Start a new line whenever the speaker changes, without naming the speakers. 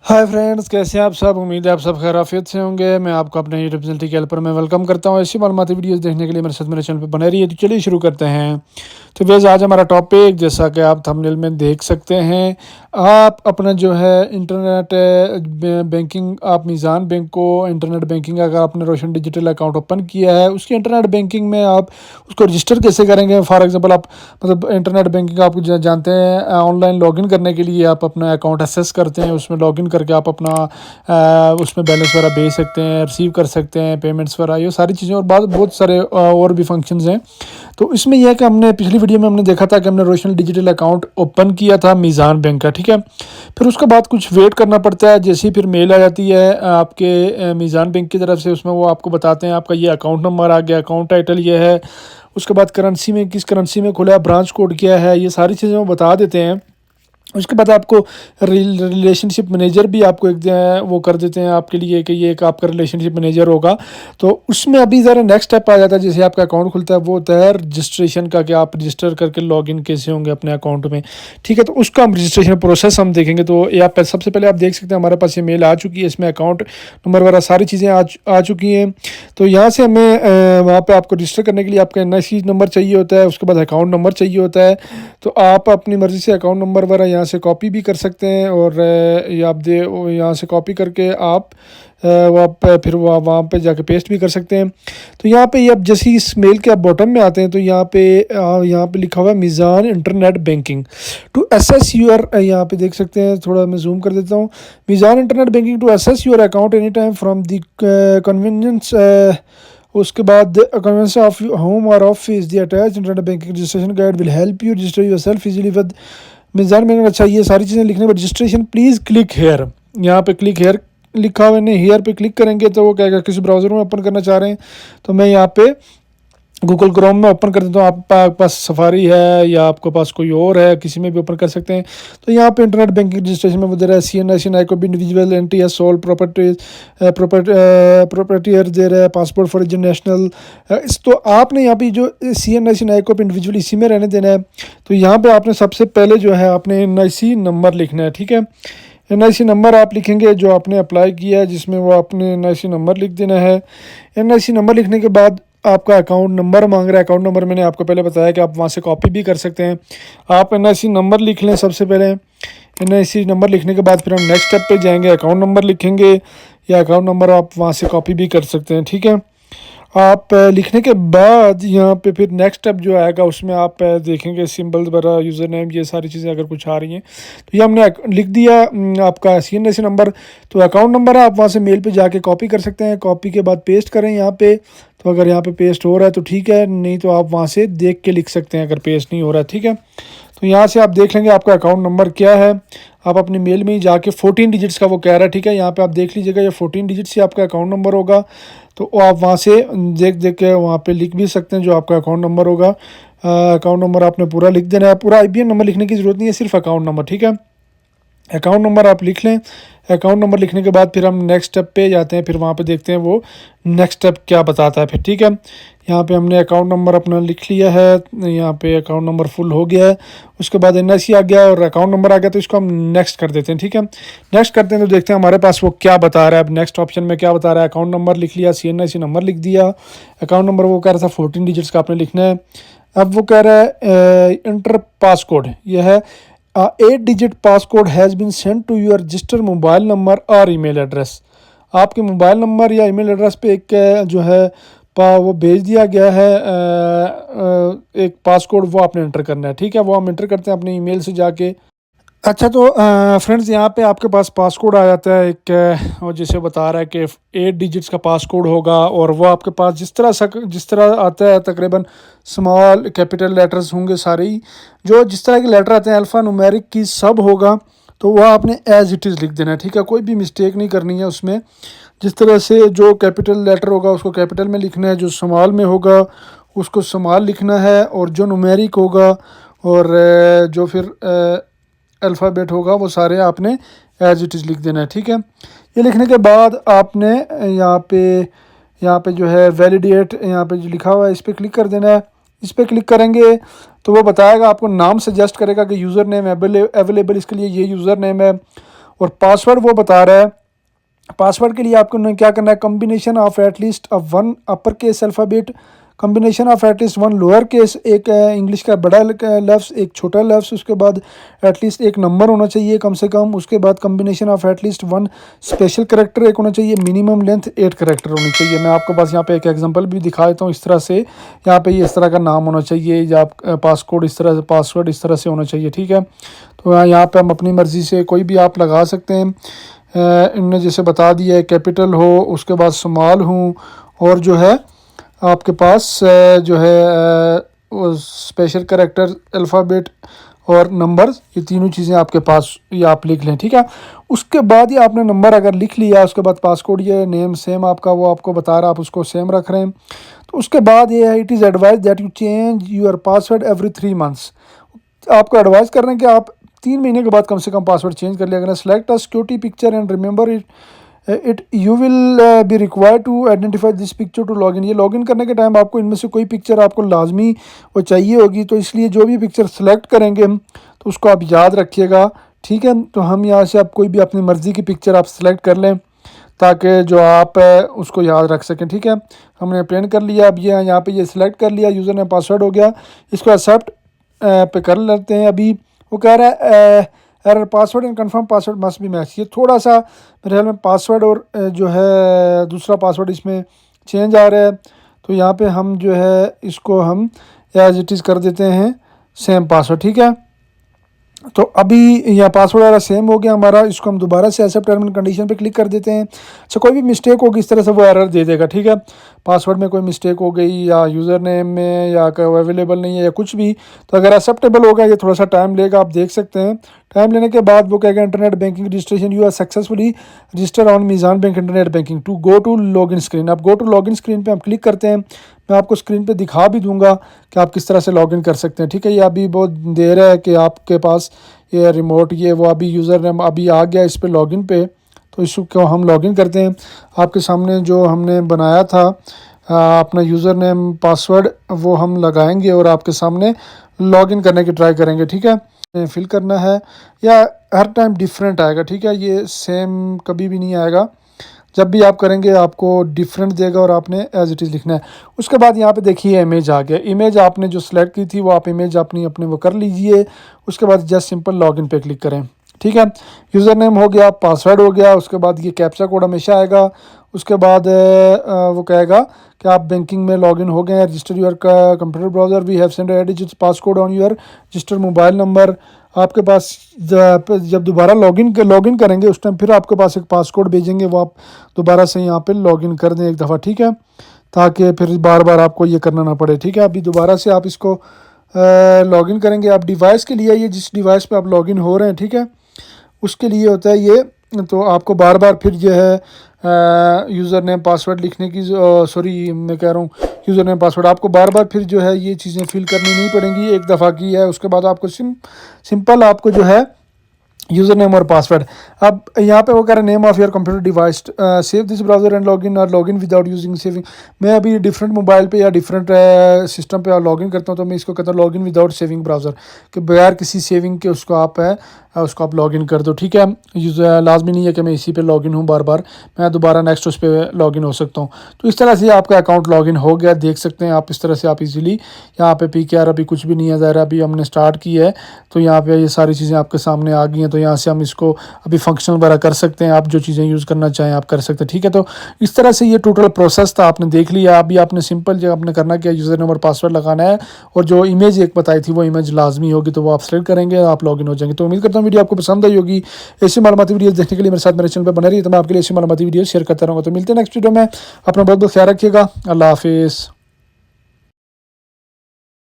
Hi friends, कैसे हैं आप सब। उम्मीद है आप सब खैरियत से होंगे। मैं आपको अपने यूट्यूब चैनल टी पर मैं वेलकम करता हूं। ऐसी मालूमाती वीडियोस देखने के लिए मेरे साथ मेरे चैनल पर बने रहिए। तो चलिए शुरू करते हैं। तो वैसे आज हमारा टॉपिक, जैसा कि आप थंबनेल में देख सकते हैं, आप अपना जो है इंटरनेट बैंकिंग, आप मीज़ान बैंक को इंटरनेट बैंकिंग, अगर आपने रोशन डिजिटल अकाउंट ओपन किया है, उसकी इंटरनेट बैंकिंग में आप उसको रजिस्टर कैसे करेंगे। फॉर एग्जांपल, आप मतलब इंटरनेट बैंकिंग आप जानते हैं, ऑनलाइन लॉगिन करने के लिए आप अपना अकाउंट एक्सेस करते हैं, उसमें लॉगिन करके आप अपना उसमें बैलेंस वगैरह भेज सकते हैं, रिसीव कर सकते हैं, पेमेंट्स वगैरह, ये सारी चीज़ें और बहुत सारे और भी फंक्शंस हैं। तो इसमें यह है कि हमने पिछली वीडियो में हमने देखा था कि हमने रोशनल डिजिटल अकाउंट ओपन किया था मीज़ान बैंक का, ठीक है। फिर उसके बाद कुछ वेट करना पड़ता है। जैसे ही फिर मेल आ जाती है आपके मीज़ान बैंक की तरफ से, उसमें वो आपको बताते हैं आपका ये अकाउंट नंबर आ गया, अकाउंट टाइटल ये है, उसके बाद करेंसी में किस करेंसी में खुला है, ब्रांच कोड क्या है, ये सारी चीज़ें वो बता देते हैं। उसके बाद आपको रिलेशनशिप मैनेजर भी आपको एक वो कर देते हैं आपके लिए कि ये एक आपका रिलेशनशिप मैनेजर होगा। तो उसमें अभी ज़रा नेक्स्ट स्टेप आ जाता है। जैसे आपका अकाउंट खुलता है, वो होता है रजिस्ट्रेशन का, कि आप रजिस्टर करके लॉगिन कैसे होंगे अपने अकाउंट में, ठीक है। तो उसका हम रजिस्ट्रेशन प्रोसेस हम देखेंगे। तो ये आप सबसे पहले आप देख सकते हैं हमारे पास ये मेल आ चुकी है, इसमें अकाउंट नंबर वगैरह सारी चीज़ें आ चुकी हैं। तो यहाँ से हमें वहाँ पर आपको रजिस्टर करने के लिए आपका NIC नंबर चाहिए होता है, उसके बाद अकाउंट नंबर चाहिए होता है। तो आप अपनी मर्ज़ी से अकाउंट नंबर वगैरह यहाँ से कॉपी भी कर सकते हैं, और ये आप दे यहाँ से कॉपी करके आप वहाँ पे फिर वहाँ पे जाके पेस्ट भी कर सकते हैं। तो यहाँ पे ये अब जैसे इस मेल के आप बॉटम में आते हैं, तो यहाँ पे लिखा हुआ है Meezan internet banking to access your, यहाँ पे देख सकते हैं, थोड़ा मैं जूम कर देता हूँ। Meezan internet banking to access your account any time from the convenience. उसके बाद कन्वेंस ऑफ होम और office the attach internet banking registration guide will help you register yourself easily with Meezan banking. अच्छा, ये सारी चीज़ें लिखने पर रजिस्ट्रेशन प्लीज़ क्लिक हेयर, यहाँ पे क्लिक हेयर लिखा हुआ है, हेयर पे क्लिक करेंगे तो वो कहेगा किसी ब्राउज़र में ओपन करना चाह रहे हैं। तो मैं यहाँ पे गूगल क्रोम में ओपन कर देता हूँ। आपके पास सफारी है या आपके पास कोई और है, किसी में भी ओपन कर सकते हैं। तो यहाँ पे इंटरनेट बैंकिंग रजिस्ट्रेशन में वो दे रहा है CNIC Naiko individual NTS soul प्रॉपर्टीयर दे रहा है, पासपोर्ट फॉर इंटरनेशनल। तो आपने यहाँ पे जो CNIC नाइको इंडिविजुअल इसी में रहने देना है। तो यहाँ पे आपने सबसे पहले जो है आपने NIC नंबर लिखना है, ठीक है। NIC नंबर आप लिखेंगे जो आपने अप्लाई किया है, जिसमें वो आपने NIC नंबर लिख देना है। NIC नंबर लिखने के बाद आपका अकाउंट नंबर मांग रहा है। अकाउंट नंबर मैंने आपको पहले बताया कि आप वहाँ से कॉपी भी कर सकते हैं। आप NIC नंबर लिख लें सबसे पहले। NIC नंबर लिखने के बाद फिर हम नेक्स्ट स्टेप पे जाएंगे, अकाउंट नंबर लिखेंगे, या अकाउंट नंबर आप वहाँ से कॉपी भी कर सकते हैं, ठीक है। आप लिखने के बाद यहाँ पे फिर नेक्स्ट स्टेप जो आएगा, उसमें आप देखेंगे सिंबल्स वगैरह, यूज़र नेम, ये सारी चीज़ें अगर कुछ आ रही हैं। तो ये हमने लिख दिया आपका CNIC नंबर। तो अकाउंट नंबर आप वहाँ से मेल पे जाके कॉपी कर सकते हैं। कॉपी के बाद पेस्ट करें यहाँ पे। तो अगर यहाँ पे पेस्ट हो रहा है तो ठीक है, नहीं तो आप वहाँ से देख के लिख सकते हैं अगर पेस्ट नहीं हो रहा है, ठीक है। तो यहाँ से आप देख लेंगे आपका अकाउंट नंबर क्या है। आप अपनी मेल में ही जाके 14 डिजिट्स का वो कह रहा है, ठीक है। यहाँ पे आप देख लीजिएगा, ये 14 डिजिट्स ही आपका अकाउंट नंबर होगा। तो आप वहाँ से देख के वहाँ पे लिख भी सकते हैं जो आपका अकाउंट नंबर होगा। अकाउंट नंबर आपने पूरा लिख देना है। पूरा IBN नंबर लिखने की ज़रूरत नहीं है, सिर्फ अकाउंट नंबर, ठीक है। अकाउंट नंबर आप लिख लें। अकाउंट नंबर लिखने के बाद फिर हम नेक्स्ट स्टेप पे जाते हैं। फिर वहाँ पे देखते हैं वो नेक्स्ट स्टेप क्या बताता है फिर, ठीक है। यहाँ पे हमने अकाउंट नंबर अपना लिख लिया है। यहाँ पे अकाउंट नंबर फुल हो गया है। उसके बाद NIC आ गया और अकाउंट नंबर आ गया, तो इसको हम नेक्स्ट कर देते हैं, ठीक है। नेक्स्ट करते हैं तो देखते हैं हमारे पास वो क्या बता रहा है। अब नेक्स्ट ऑप्शन में क्या बता रहा है, अकाउंट नंबर लिख लिया, CNIC नंबर लिख दिया। अकाउंट नंबर वो कह रहा था 14 डिजिट्स का आपने लिखना है। अब वो कह रहा है इंटर पासकोड, यह है 8 digit passcode has been send to your register mobile number और ईमेल एड्रेस। आपके मोबाइल नंबर या ईमेल एड्रेस पे एक जो है वो भेज दिया गया है एक पासकोड, वो आपने एंटर करना है, ठीक है। वो हम एंटर करते हैं अपने ईमेल से जाके। अच्छा, तो फ्रेंड्स, यहाँ पे आपके पास पासकोड आ जाता है एक, और जिसे बता रहा है कि 8 डिजिट्स का पासकोड होगा, और वो आपके पास जिस तरह आता है, तकरीबन स्मॉल कैपिटल लेटर्स होंगे सारे ही, जो जिस तरह के लेटर आते हैं अल्फ़ा न्यूमेरिक की सब होगा। तो वह आपने एज इट इज़ लिख देना है, ठीक है। कोई भी मिस्टेक नहीं करनी है उसमें। जिस तरह से जो कैपिटल लेटर होगा उसको कैपिटल में लिखना है, जो स्मॉल में होगा उसको स्मॉल लिखना है, और जो न्यूमेरिक होगा और जो फिर अल्फ़ाबेट होगा वो सारे आपने एज इट इज़ लिख देना है, ठीक है। ये लिखने के बाद आपने यहाँ पे जो है वैलिडेट, यहाँ पे जो लिखा हुआ है इस पर क्लिक कर देना है। इस पर क्लिक करेंगे तो वो बताएगा, आपको नाम सजेस्ट करेगा कि यूज़र नेम अवेलेबल, इसके लिए ये यूज़र नेम है। और पासवर्ड वो बता रहा है। पासवर्ड के लिए आपको क्या करना है, combination of at least one upper case alphabet, combination of at least one lower case, एक इंग्लिश का बड़ा लफ्ज़, एक छोटा लफ्ज़, उसके बाद एटलीस्ट एक नंबर होना चाहिए कम से कम, उसके बाद combination of at least one special character एक होना चाहिए, मिनिमम लेंथ 8 करेक्टर होनी चाहिए। मैं आपको बस यहाँ पे एक एग्जांपल भी दिखा देता हूँ। इस तरह से यहाँ पे इस तरह का नाम होना चाहिए, या पासकोड इस तरह से, पासवर्ड इस तरह से होना चाहिए, ठीक है। तो यहाँ पर हम अपनी मर्ज़ी से कोई भी आप लगा सकते हैं। इनने जैसे बता दिया है कैपिटल हो, उसके बाद स्मॉल हो, और जो है आपके पास जो है वो स्पेशल करेक्टर, अल्फ़ाबेट और नंबर्स, ये तीनों चीज़ें आपके पास ये आप लिख लें, ठीक है। उसके बाद ये आपने नंबर अगर लिख लिया, उसके बाद पासकोड, ये नेम सेम आपका वो आपको बता रहा है, आप उसको सेम रख रहे हैं। तो उसके बाद ये है, it is advise that you change your password every 3 months. आपको एडवाइस कर रहे हैं कि आप 3 महीने के बाद कम से कम पासवर्ड चेंज कर लिया करें। Select a security picture and remember it you will be required to identify this picture to login. ये लॉगिन करने के टाइम आपको इनमें से कोई पिक्चर आपको लाजमी वो चाहिए होगी, तो इसलिए जो भी पिक्चर सेलेक्ट करेंगे हम, तो उसको आप याद रखिएगा, ठीक है। तो हम यहाँ से आप कोई भी अपनी मर्ज़ी की पिक्चर आप सेलेक्ट कर लें, ताकि जो आप उसको याद रख सकें, ठीक है। हमने प्रिंट कर लिया। अब ये यहाँ पे ये सिलेक्ट कर लिया, यूज़र ने पासवर्ड हो गया, इसको एक्सेप्ट पे कर लेते हैं। अभी वो कह रहा है error password and confirm password must be match. ये थोड़ा सा मेरे ख्याल में पासवर्ड और जो है दूसरा पासवर्ड इसमें चेंज आ रहा है, तो यहाँ पे हम जो है इसको हम एज इट इज़ कर देते हैं सेम पासवर्ड, ठीक है। तो अभी यहाँ पासवर्ड वाला सेम हो गया हमारा, इसको हम दोबारा से एक्सेप्ट टर्म एंड कंडीशन पे क्लिक कर देते हैं। अच्छा, कोई भी मिस्टेक होगी इस तरह से वो एरर दे देगा, ठीक है। पासवर्ड में कोई मिस्टेक हो गई, या यूज़र नेम में, या अवेलेबल नहीं है, या कुछ भी, तो अगर एक्सेप्टेबल होगा ये थोड़ा सा टाइम लेगा, आप देख सकते हैं। टाइम लेने के बाद वो कहेगा internet banking registration you are successfully register on Meezan bank internet banking to go to login screen. अब गो टू लॉगिन स्क्रीन पे हम क्लिक करते हैं। मैं आपको स्क्रीन पे दिखा भी दूंगा कि आप किस तरह से लॉगिन कर सकते हैं, ठीक है। ये अभी बहुत देर है कि आपके पास ये रिमोट ये वो अभी यूज़र नेम अभी आ गया इस पर लॉगिन पे, तो इसको हम लॉगिन करते हैं। आपके सामने जो हमने बनाया था अपना यूज़र नेम पासवर्ड वो हम लगाएंगे और आपके सामने लॉगिन करने की ट्राई करेंगे, ठीक है। फिल करना है, या हर टाइम डिफरेंट आएगा, ठीक है। ये सेम कभी भी नहीं आएगा, जब भी आप करेंगे आपको डिफरेंट देगा और आपने एज इट इज़ लिखना है। उसके बाद यहाँ पे देखिए इमेज आ गया। इमेज आपने जो सिलेक्ट की थी वो आप इमेज अपने वो कर लीजिए। उसके बाद जस्ट सिंपल लॉगिन पे क्लिक करें, ठीक है। यूज़र नेम हो गया, पासवर्ड हो गया, उसके बाद ये कैप्चा कोड हमेशा आएगा। उसके बाद वो कहेगा कि आप बैंकिंग में लॉगिन हो गए हैं, register your computer browser, we have send 8 digit passcode on your register mobile number. आपके पास जब दोबारा लॉगिन करेंगे उस टाइम फिर आपके पास एक पासकोड भेजेंगे, वो आप दोबारा से यहाँ पे लॉगिन कर दें एक दफ़ा, ठीक है, ताकि फिर बार बार आपको ये करना ना पड़े, ठीक है। अभी दोबारा से आप इसको लॉगिन करेंगे। आप डिवाइस के लिए ये जिस डिवाइस पे आप लॉगिन हो रहे हैं, ठीक है, उसके लिए होता है ये। तो आपको बार बार फिर जो है यूज़र नेम पासवर्ड लिखने की सॉरी मैं कह रहा हूँ यूज़र नेम पासवर्ड आपको बार बार फिर जो है ये चीज़ें फिल करनी नहीं पड़ेंगी, एक दफ़ा की है उसके बाद आपको सिंपल आपको जो है यूज़र नेम और पासवर्ड। अब यहाँ पे वो कह रहे हैं name of your computer device, save this browser and login और लॉगिन विदाउट यूजिंग सेविंग। मैं अभी डिफरेंट मोबाइल पे या डिफरेंट सिस्टम पे लॉगिन करता हूँ, तो मैं इसको कहता हूँ लॉगिन विदाउट सेविंग ब्राउज़र, कि बगैर किसी सेविंग के उसको आप लॉगिन कर दो, ठीक है। यूज़र लाजमी नहीं है कि मैं इसी पे लॉगिन हूँ बार बार, मैं दोबारा नेक्स्ट उस पर लॉगिन हो सकता हूँ। तो इस तरह से आपका अकाउंट लॉगिन हो गया, देख सकते हैं आप। इस तरह से आप इजीली यहाँ पे PKR अभी कुछ भी नहीं है ज़ाहिर, अभी हमने स्टार्ट की है, तो यहाँ पे ये सारी चीज़ें आपके सामने आ गई हैं। तो यहाँ से हम इसको अभी फंक्शनल वगैरह कर सकते हैं, आप जो चीज़ें यूज़ करना चाहें आप कर सकते हैं, ठीक है। तो इस तरह से ये टोटल प्रोसेस था, आपने देख लिया। अभी आपने सिंपल जो आपने करना क्या, यूज़र नेम और पासवर्ड लगाना है, और जो इमेज एक बताई थी वो इमेज लाजमी होगी, तो वो आप सेलेक्ट करेंगे, आप लॉगिन हो जाएंगे। तो उम्मीद करता हूँ वीडियो आपको पसंद आई होगी। ऐसी मालूमाती वीडियो देखने के लिए मेरे साथ मेरे चैनल पर बने रहिए, तो मैं आपके लिए ऐसी मालूमाती वीडियो शेयर करता रहूँगा। तो मिलते हैं नेक्स्ट वीडियो में, अपना बहुत बहुत ख्याल रखिएगा। अल्लाह हाफिज़।